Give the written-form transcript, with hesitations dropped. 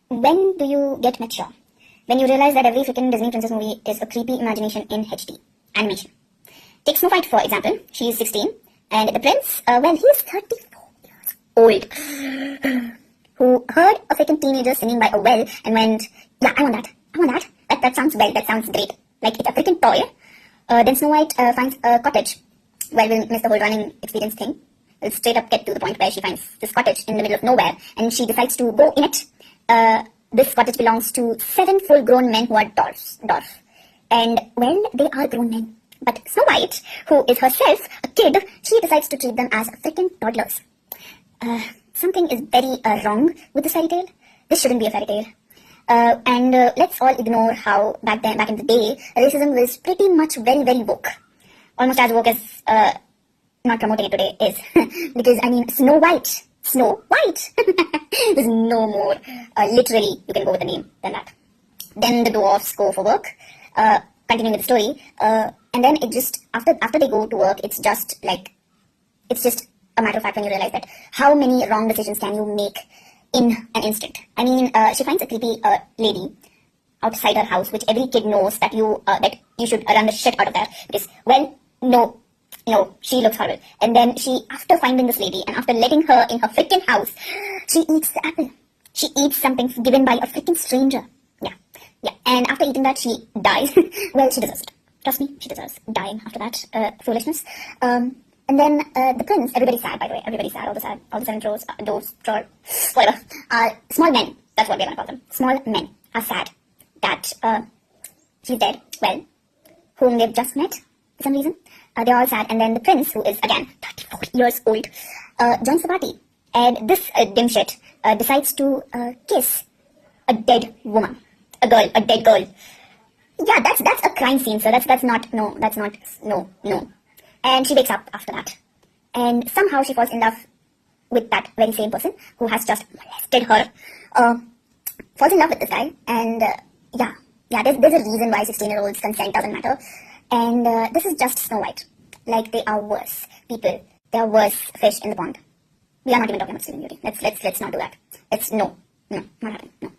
When do you get mature? When you realize that every freaking Disney princess movie is a creepy imagination in HD animation. Take Snow White for example. She is 16 and the prince, he is 34 years old. Who heard a freaking teenager singing by a well and went, yeah, I want that. That sounds great. Like it's a freaking toy. Then Snow White finds a cottage. Well, we'll miss the whole running experience thing. We'll straight up get to the point where she finds this cottage in the middle of nowhere and she decides to go in it. This cottage belongs to 7 full-grown men who are dwarfs. And, well, they are grown men. But Snow White, who is herself a kid, she decides to treat them as freaking toddlers. Something is very wrong with this fairy tale. This shouldn't be a fairy tale. And let's all ignore how back in the day, racism was pretty much very, very woke. Almost as woke as not promoting it today is. Because, I mean, Snow White. There's no more, literally, you can go with a name than that. Then the dwarfs go for work, continuing with the story, and then it just, after they go to work, it's just a matter of fact when you realize that how many wrong decisions can you make in an instant. I mean, she finds a creepy lady outside her house, which every kid knows that you should run the shit out of there, because, well, no, she looks horrible. And then she, after finding this lady and after letting her in her freaking house, she eats the apple. She eats something given by a freaking stranger. Yeah. And after eating that, she dies. Well, she deserves it. Trust me, she deserves dying after that foolishness. And then the prince, everybody's sad, by the way. Everybody's sad, all the 7 dwarves, whatever. Small men, that's what we're gonna call them. Small men are sad that she's dead. Well, whom they've just met for some reason. They're all sad, and then the prince, who is, again, 34 years old, joins the party. And this dimshit decides to kiss a dead woman. A dead girl. Yeah, that's a crime scene, so that's not, no. And she wakes up after that. And somehow she falls in love with that very same person who has just molested her. Falls in love with this guy, and there's a reason why 16-year-olds' consent doesn't matter. And this is just Snow White. Like, they are worse people. They are worse fish in the pond. We are not even talking about Sleeping Beauty. Let's not do that. No, not happening. No.